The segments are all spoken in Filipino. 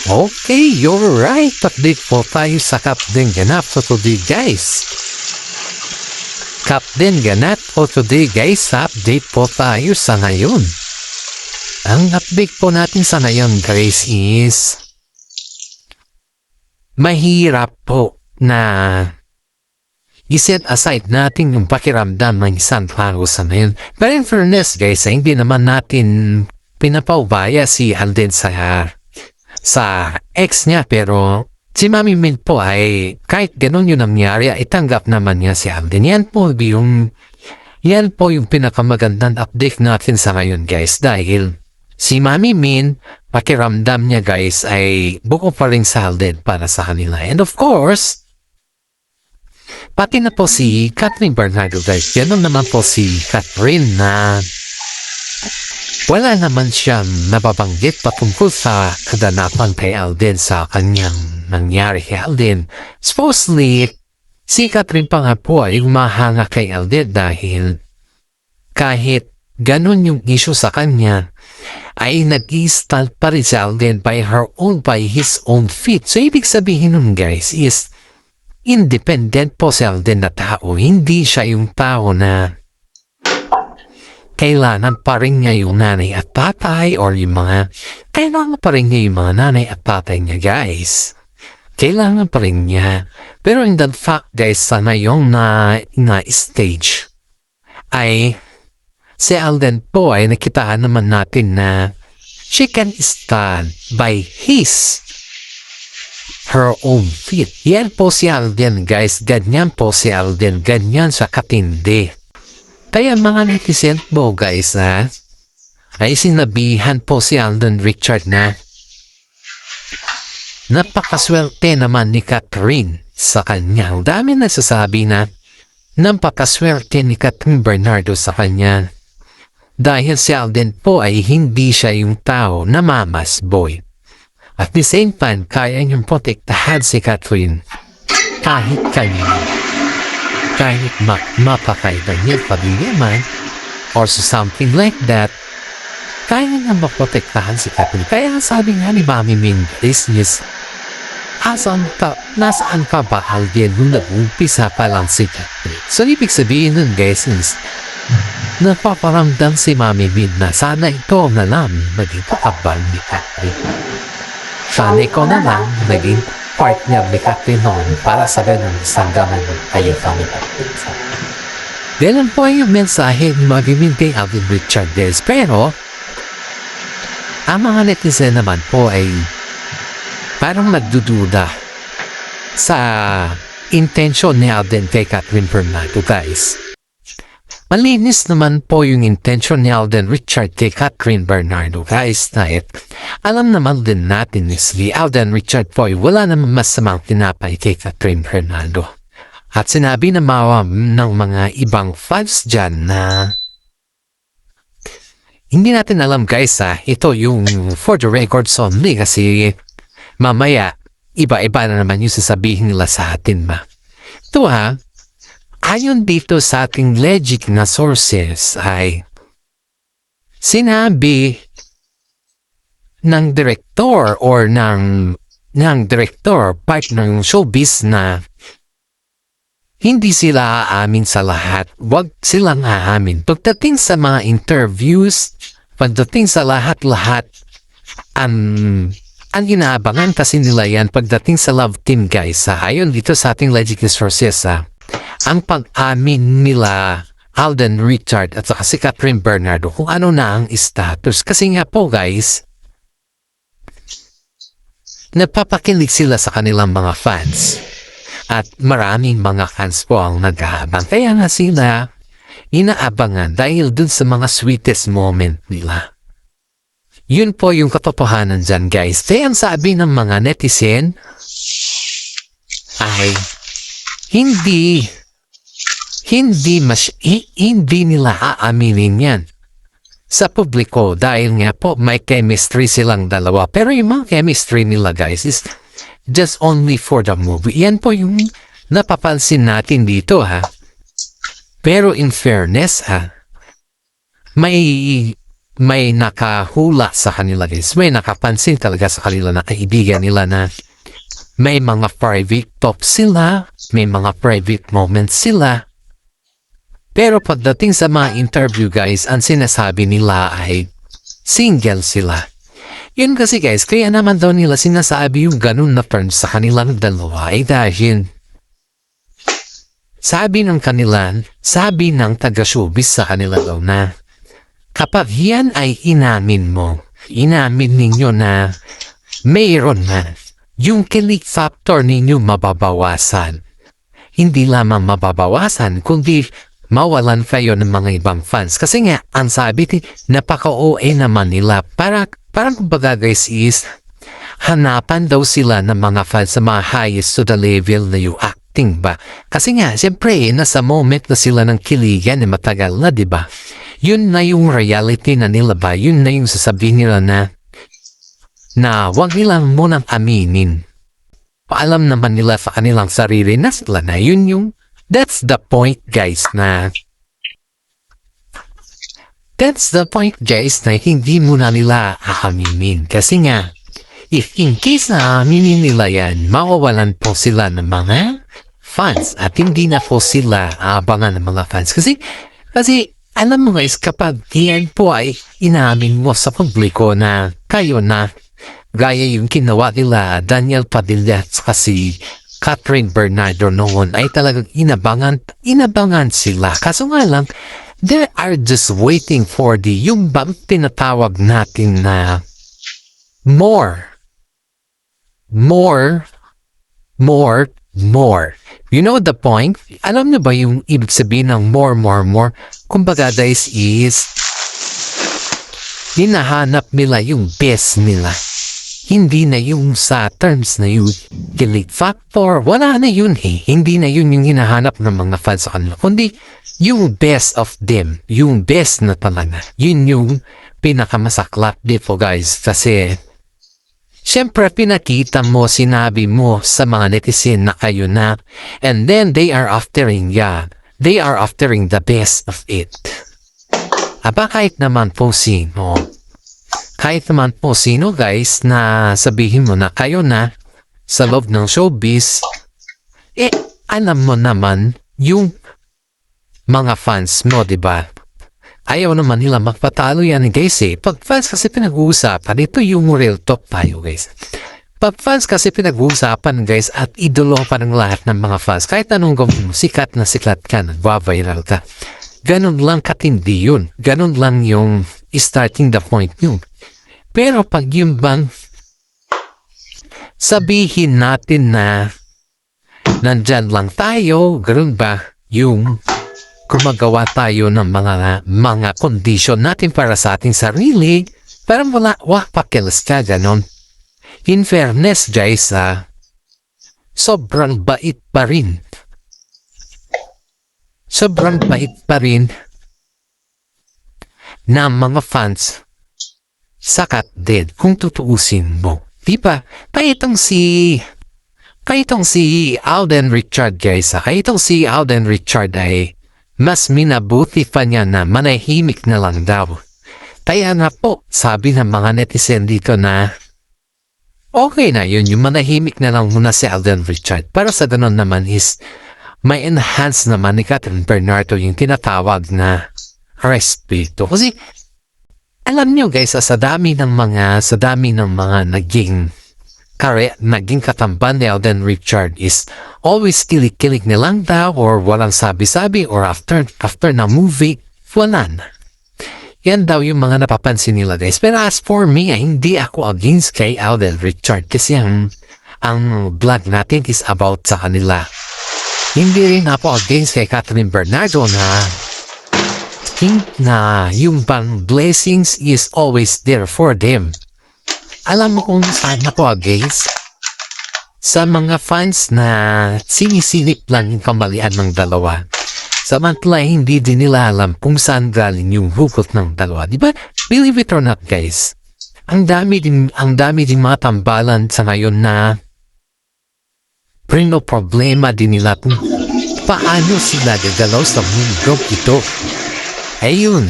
Okay, you're right. Update po tayo sa Captain Ganap for today, guys. Captain Ganap for today, guys. Update po tayo sa ngayon. Ang update po natin sa ngayon, guys, is mahirap po na i-set aside natin yung pakiramdam ng isang tao sa ngayon. Pero in fairness, guys, hindi naman natin pinapaubaya si Alden sa ex niya, pero si Mami Min po ay kahit ganun yung nangyari ay tanggap naman niya si Alden. Yan po yung pinakamagandang update natin sa ngayon, guys, dahil si Mami Min, pakiramdam niya, guys, ay buko pa rin sa Alden para sa kanila. And of course, pati na po si Catherine Bernardo, guys. Ganun naman po si Catherine na wala naman siyang nababanggit patungkol sa kaganapan kay Alden sa kanyang nangyari kay Alden. Supposedly, si Catherine pa nga po ay umahanga kay Alden dahil kahit ganun yung issue sa kanya, ay nag-i-stand pa rin si Alden by his own feet. So, ibig sabihin nun, guys, is independent po si Alden na tao. Hindi siya yung tao na kailangan pa rin niya yung nanay at tatay or yung mga kailangan pa rin niya yung mga nanay at tatay niya, guys. Kailangan pa rin niya. Pero in that fact, guys, sana yung na stage ay si Alden po ay nakitaan naman natin na she can stand by her own feet. Yan po si Alden, guys. Ganyan po si Alden. Ganyan sa katindi. Kaya mga netizen po, guys, ay sinabihan po si Alden Richard na napakaswerte naman ni Catherine sa kanya. Ang dami nagsasabi na napakaswerte ni Catherine Bernardo sa kanya dahil si Alden po ay hindi siya yung tao na mama's boy. At the same time, kaya niyang protektahan si Catherine kahit kanina. Kahit mapakaiba niya pamilya man or something like that, kaya niya maprotektahan si Catherine. Kaya sabi nga ni Mami Min, is nasaan ka ba, Alden, nung nag-umpisa pa lang si Catherine? So, ibig sabihin nun, guys, is napaparamdam si Mami Min na sana ito na lang maging kakabal ni Catherine. Sana ikaw na lang naging partner ni Catherine noon para sa ganun isang gaman kayo kami. Ganun po yung mensahe ni Mami Min kay Alden Richard Des. Pero, ang mga netizen naman po ay parang nagdududa sa intention ni Alden kay Catherine Bernardo, guys. Malinis naman po yung intention ni Alden Richard kay Catherine Bernardo, guys, dahil alam naman din natin si Alden Richard po ay wala naman masamang tinapay kay Catherine Bernardo. At sinabi na ng mga ibang fans dyan na hindi natin alam, guys, ito yung for the records only kasi mamaya iba-iba na naman yung sasabihin nila sa atin ba. Ito ayon dito sa ating legit na sources ay sinabi ng director or ng director partner ng showbiz na hindi sila aamin sa lahat. Huwag silang aamin. Pagdating sa mga interviews, pagdating sa lahat-lahat, ang inaabangan kasi nila yan pagdating sa love team, guys. Ayon dito sa ating legit na sources, ang pag-amin nila Alden Richard at saka si Catherine Bernardo kung ano na ang status. Kasi nga po, guys, napapakilig sila sa kanilang mga fans. At maraming mga fans po ang nag-aabang. Kaya nga sila inaabangan dahil dun sa mga sweetest moment nila. Yun po yung katotohanan dyan, guys. Kaya ang sabi ng mga netizen ay hindi nila aaminin yan sa publiko dahil nga po may chemistry silang dalawa. Pero yung mga chemistry nila, guys, is just only for the movie. Yan po yung napapansin natin dito, Pero in fairness, may may nakahula sa kanila guys. May nakapansin talaga sa kanila na kaibigan nila na may mga private talk sila, may mga private moments sila. Pero pagdating sa mga interview guys, ang sinasabi nila ay single sila. Yun kasi guys, kaya naman daw nila sinasabi yung ganun na term sa kanilang dalawa ay dahil sabi ng taga-showbiz sa kanila daw na kapag yan ay inamin ninyo na mayroon na yung kilig factor ninyo mababawasan. Hindi lamang mababawasan, kundi mawalan kayo ng mga ibang fans. Kasi nga, ang sabi napaka-OA naman nila. Parang kumbaga guys is, hanapan daw sila ng mga fans sa mga highest to the level na yung acting ba. Kasi nga, siyempre, nasa moment na sila ng kiligan na matagal na, di ba? Yun na yung reality na nila ba? Yun na yung sasabihin nila na wag nilang munang aminin. Paalam naman nila sa kanilang sarili na sila na yun yung that's the point guys na hindi muna nila aaminin. Kasi nga, if in case na aminin nila yan, mawawalan po sila ng mga fans at hindi na po sila aabangan ng mga fans. Kasi alam mo guys, kapag yan po ay inamin mo sa publiko na kayo na gaya yung ginawa nila Daniel Padilla at si Catherine Bernardo noon ay talagang inabangan sila. Kaso nga lang, they are just waiting for yung bang tinatawag natin na more. You know the point? Alam niyo ba yung ibig sabihin ng more? Kumbaga guys is hinahanap nila yung best nila. Hindi na yung sa terms na yung kilig factor. Wala na yun eh. Hindi na yun yung hinahanap ng mga fans sa kanila. Kundi yung best of them. Yung best na talaga. Yun yung pinakamasaklap dito guys. Kasi syempre pinakita mo, sinabi mo sa mga netizen na kayo na and then they are aftering the best of it. Aba kahit naman po sino guys na sabihin mo na kayo na sa loob ng showbiz, alam mo naman yung mga fans mo, diba? Ayaw naman nila magpatalo yan guys eh. Pag fans kasi pinag-uusapan, ito yung real talk tayo guys. Pag fans kasi pinag-uusapan guys at idolo pa ng lahat ng mga fans, kahit anong gawin mo, sikat na sikat ka, nagwa-viral ka. Ganun lang katindi yun. Ganun lang yung starting the point yun. Pero pag yung bang sabihin natin na nandyan lang tayo, ganun ba, yung gumagawa tayo ng mga kondisyon natin para sa ating sarili, parang wala pakialas ka, ganon. In fairness, guys, sobrang bait pa rin. Sobrang bait pa rin na mga fans sakat din kung tutuusin mo. Diba? Kahitong si Alden Richard guys, kahitong si Alden Richard ay mas minabuti pa niya na manahimik na lang daw. Kaya na po, sabi ng mga netizen dito na okay na yun, yung manahimik na lang muna si Alden Richard. Para sa ganun naman is may enhance naman ni Catherine Bernardo yung tinatawag na respeto. Kasi alam nyo guys, sa dami ng mga naging katamban ni Alden Richard is always kilig-kilig nilang daw or walang sabi-sabi or after na movie, wala na. Yan daw yung mga napapansin nila guys. Pero as for me, hindi ako against kay Alden Richard kasi ang vlog natin is about sa kanila. Hindi rin ako against kay Catherine Bernardo na yung bang blessings is always there for them. Alam mo kung saan ako against? Sa mga fans na sinisilip lang yung kamalian ng dalawa. Samantala hindi din nila alam kung saan galing yung hugot ng dalawa. Diba? Believe it or not guys. Ang dami din mga tambalan sa ngayon na problema din nila kung paano sila gagalaw sa mundo ito. Ayun.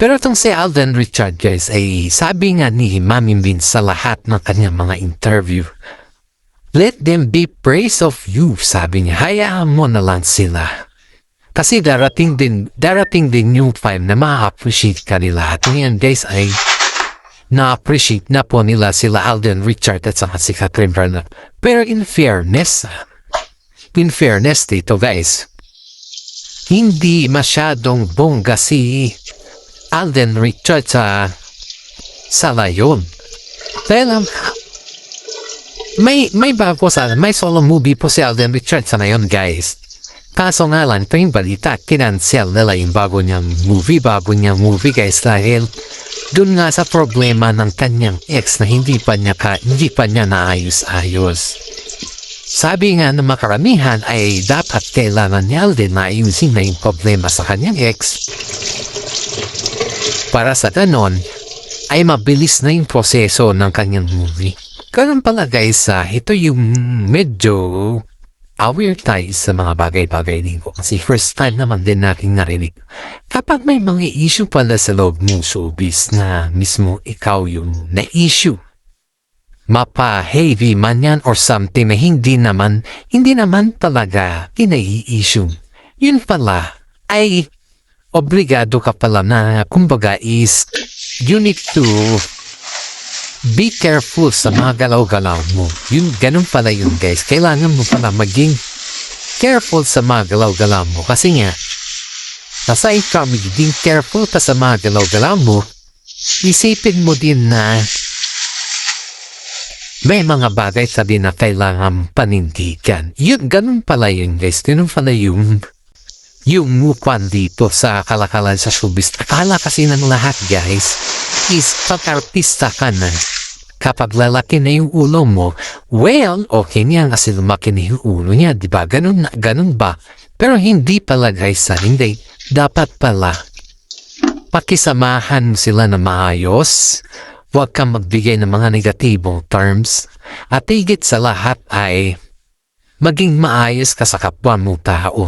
Pero itong si Alden Richard guys ay sabi nga ni Mami Min sa lahat ng kanyang mga interview, let them be praise of you, sabi niya, hayaan mo na lang sila. Kasi darating din yung time na ma-appreciate ka nila. At ngayon guys ay na-appreciate na po nila sila Alden Richard at saka si Catherine Bernardo. Pero in fairness dito guys, hindi masyadong bongga si Alden Richard sa layon. Dahil may solo movie po si Alden Richard sa ngayon guys. Kaso nga lang, ito yung balita, kinansel nila yung bago niyang movie guys dahil dun nga sa problema ng kanyang ex na hindi pa niya naayos-ayos. Sabi nga ng makaramihan ay dapat kailangan niya din na ayusin na yung problema sa kanyang ex. Para sa ganon, ay mabilis na yung proseso ng kanyang movie. Ganun pala guys, ito yung medyo aware tayo sa mga bagay-bagay dito. Kasi first time naman din natin narinig. Kapag may mga issue pala sa loob ng showbiz na mismo ikaw yung na-issue, mapa-heavy man yan or something na hindi naman talaga kinai-issue. Yun pala ay obligado ka pala na kumbaga is you need to be careful sa mga galaw-galaw mo. Ganun pala yun guys. Kailangan mo pala maging careful sa mga galaw-galaw mo. Kasi nga, nasa ikaw magiging careful ka sa mga galaw-galaw mo, isipin mo din na may mga bagay sa din na kailangan panindigan. Ganun pala yun guys. Ganun pala yung mupan dito sa kalakalan sa showbiz. Akala kasi ng lahat guys is pag-artista ka na. Kapag lalaki na yung ulo mo, well, okay niya kasi lumaki na yung ulo niya, di ba? Ganun ba? Pero hindi pala guys, hindi. Dapat pala, pakisamahan sila na maayos. Huwag kang magbigay ng mga negatibong terms. At higit sa lahat ay maging maayos ka sa kapwa mo tao.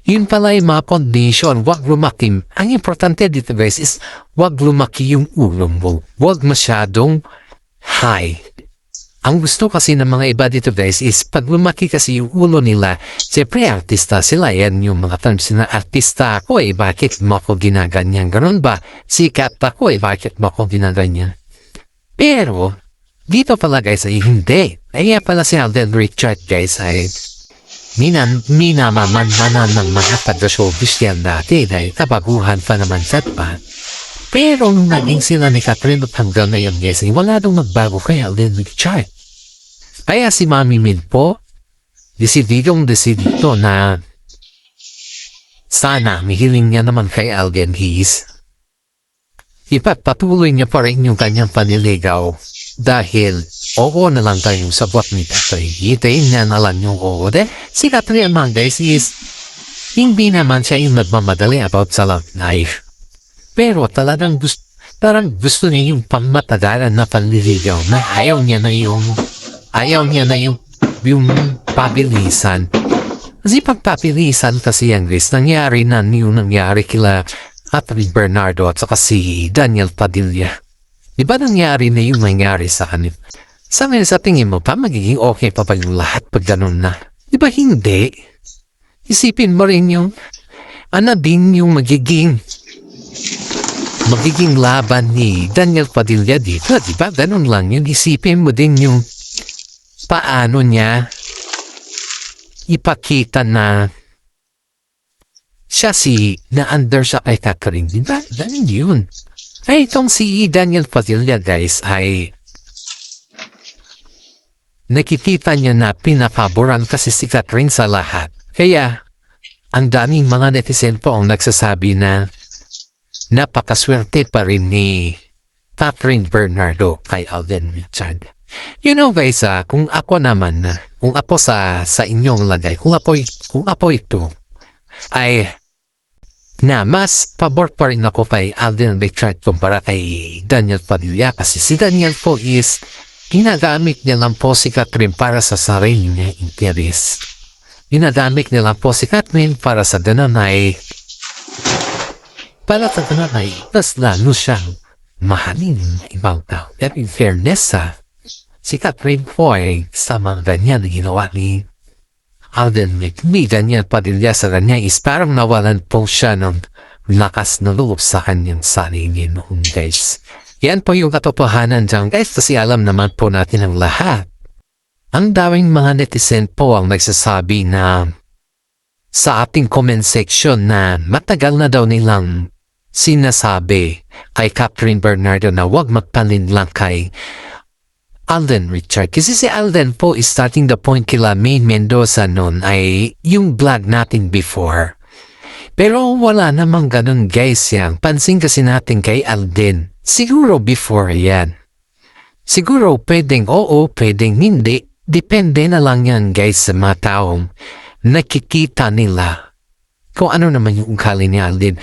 Yun pala yung mga condition, wag lumaki. Ang importante dito guys is wag lumaki yung ulo mo. Wag masyadong high. Ang gusto kasi ng mga iba dito guys is pag lumaki kasi yung ulo nila, siyempre artista sila. Yan yung mga terms na artista ako bakit mo ako ginaganyan? Ganun ba? Sikat ako bakit mo ako ginaganyan? Pero, dito pala guys ay hindi. Kaya pala si Alden Richard guys ay minamamanan ng mga taga-showbiz yan dati dahil kabaguhan pa naman sa pa. Pero nung naging sila ni Catherine at hanggang ngayon guys, wala nang magbago kay Alden Richard. Kaya si Mami Min po, desididong na sana mihiling niya naman kay Alden is ipagpatuloy niya pa rin yung kanyang paniligaw dahil oo na lang tayong sabot ni Tatay. Hitayin niya na lang yung oo. Si Catherine naman guys is hindi naman siya yung nagmamadali about sa love life. Pero talagang gusto niya yung pamatagalan na panliligaw na ayaw niya na yung pabilisan. Kasi pagpapilisan kasi yan guys, nangyari kila Catherine Bernardo at saka si Daniel Padilla. Di ba nangyari na yung nangyari sa kanil? Sa tingin mo pa magiging okay pa yung lahat pag ganun na? Di ba hindi? Isipin mo rin yung din yung magiging laban ni Daniel Padilla dito. Di ba ganun lang yun? Isipin mo din yung paano niya ipakita na siya na under siya kay Catherine. Di ba? Ganun yun. Ay, itong si Daniel Padilla guys ay nakikita niya na pinapaboran kasi si Catherine sa lahat. Kaya, ang daming mga netizen po ang nagsasabi na napakaswerte pa rin ni Catherine Bernardo kay Alden Richard. You know guys, kung ako sa inyong lagay, kung ako ito, ay na mas pabor pa rin ako kay Alden Richard kumpara kay Daniel Padilla kasi si Daniel po is ginagamit niya lang po si Catherine para sa sarili niya interes. Ginagamit niya lang po si Catherine para sa ganun ay para sa kanay, mas lalo siyang mahalin ng ibang tao. Pero in fairness si Catherine Foy sa mga ganyan na ginawa ni Alden McBee, ganyan Padilla sa kanya is parang nawalan po siya ng lakas na loob sa kanyang sarili noon, guys. Yan po yung katotohanan dyan, guys, kasi alam naman po natin ang lahat. Ang daming mga netizen po ang nagsasabi na sa ating comment section na matagal na daw nilang sinasabi kay Catherine Bernardo na huwag magpalinlang kay Alden Richard. Kasi si Alden po is starting the point kila Maine Mendoza noon ay yung vlog natin before. Pero wala namang ganun, guys, yan. Pansin kasi natin kay Alden. Siguro before yan. Siguro pwedeng oo, pwedeng hindi. Depende na lang yan, guys, sa mga taong nakikita nila kung ano naman yung ugali ni Alden.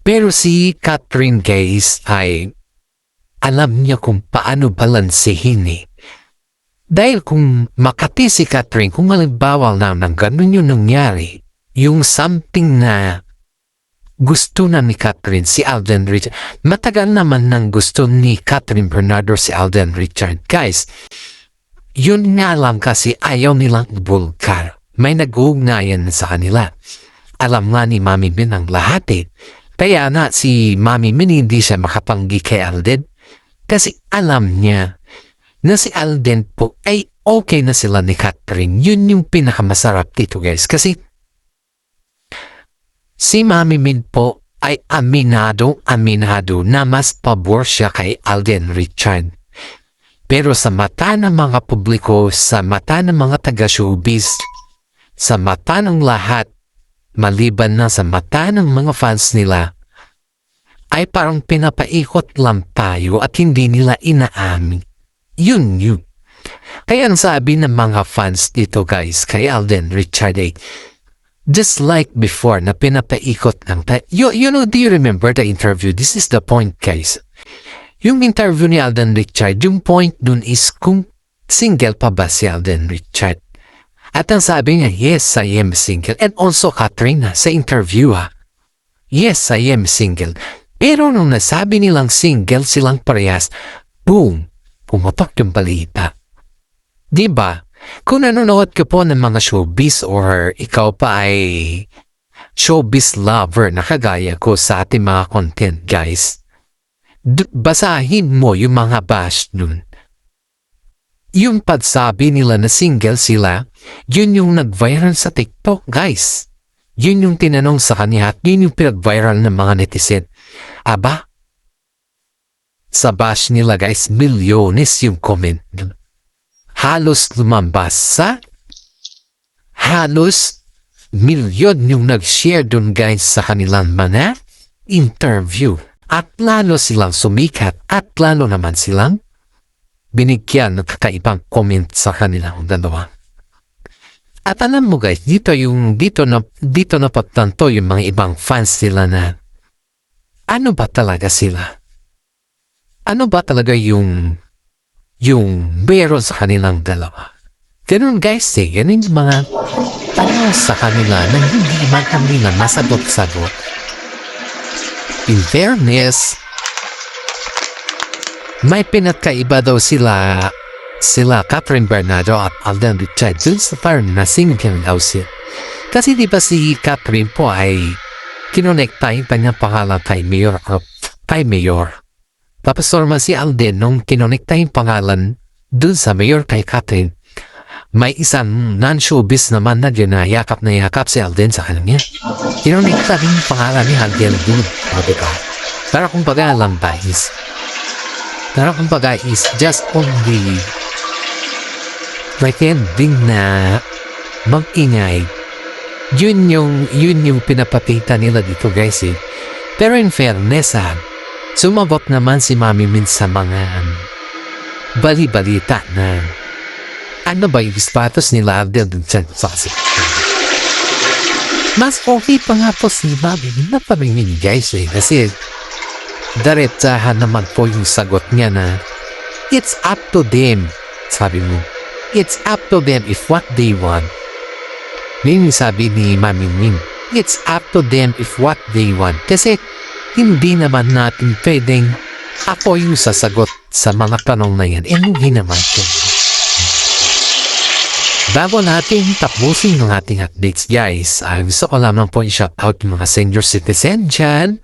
Pero si Catherine, guys, ay alam niya kung paano balansehin eh. Dahil kung makati si Catherine, kung halimbawa lang ng ganun yung nangyari, yung something na gusto na ni Catherine si Alden Richard, matagal naman nang gusto ni Catherine Bernardo si Alden Richard. Guys, yun nga lang kasi ayaw nilang ibulgar. May nag-uugnayan sa kanila. Alam nga ni Mami Min ang lahat eh. Kaya na si Mami Min hindi siya makapanggi kay Alden. Kasi alam niya na si Alden po ay okay na sila ni Catherine. Yun yung pinakamasarap dito, guys. Kasi si Mami Min po ay aminado na mas pabor siya kay Alden Richard. Pero sa mata ng mga publiko, sa mata ng mga taga-showbiz, sa mata ng lahat, maliban na sa mata ng mga fans nila, ay parang pinapaikot lang tayo at hindi nila inaamin. Yun. Kaya ang sabi ng mga fans dito, guys, kay Alden Richard ay, just like before na pinapaikot lang tayo. You know, do you remember the interview? This is the point, guys. Yung interview ni Alden Richard, yung point dun is kung single pa ba si Alden Richard. At ang sabi niya, yes, I am single. And also Katrina sa interview yes, I am single. Pero nung nasabi nilang single silang parehas, boom, pumapak yung balita. Diba? Kung nanonood ka po ng mga showbiz or ikaw pa ay showbiz lover na kagaya ko sa ating mga content, guys, basahin mo yung mga bash nun. Yung pagsabi nila na single sila, yun yung nag-viral sa TikTok, guys. Yun yung tinanong sa kanya at yun yung pinag-viral ng mga netizen. Aba, sa bash nila, guys, milyones yung comment. Halos lumambas sa halos milyon yung nag-share dun, guys, sa kanilang mga interview. At lalo silang sumikat at lalo naman silang binigyan ng kakaibang comment sa kanilang dalawa. At alam mo, guys, dito na pagtanto yung mga ibang fans nila na ano ba talaga sila? Ano ba talaga yung meron sa kanilang dalawa? Ganun, guys, ganun yung mga tanong sa kanila na hindi man kanila masagot-sagot. In fairness, may pinagkaiba daw sila Catherine Bernardo at Alden Richard dun sa parang na single daw siya. Kasi di ba si Catherine po ay kinonekta yung kanyang pangalan kay Mayor. Tapos normal si Alden nung kinonekta yung pangalan dun sa Mayor kay Catherine, may isang non-showbiz naman na yakap si Alden sa kanya. Kinonekta rin yung pangalan ni Alden dun. Pero kung baga lang guys. Pero kung baga is just only pretending na mag-ingay. Yun yung pinapakita nila dito, guys eh. Pero in fairness sumabot naman si Mami Min sa mga bali-balita na ano ba yung status nila Alden sa mas okay pa nga po si Mami Min na pamingin, guys eh. Kasi diretsahan naman po yung sagot niya na it's up to them. Sabi mo, it's up to them if what they want. Yun yung sabi ni Mami Min, it's up to them if what they want. Kasi hindi naman natin pwedeng ako yung sasagot sa mga tanong na yan. Hindi naman po. Bago natin tapusin ng ating updates guys, gusto ko lamang po i-shout out yung mga senior citizen dyan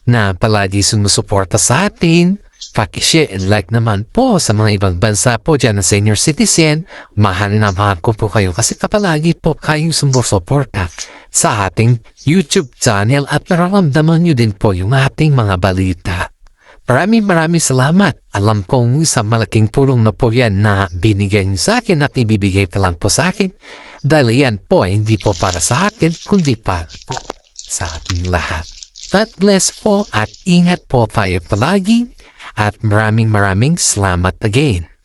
na palagi sumusuporta sa atin. Paki-share and like naman po sa mga ibang bansa po dyan na senior citizen. Mahal na mahal ko po kayo kasi kapalagi po kayong sumusuporta sa ating YouTube channel at nararamdaman nyo din po yung ating mga balita. Maraming salamat. Alam kong isang malaking tulong na po yan na binigay niyo sa akin at ibibigay pa lang po sa akin. Dahil yan po hindi po para sa akin kundi para po sa ating lahat. God bless po at ingat po tayo palagi. At maraming salamat again.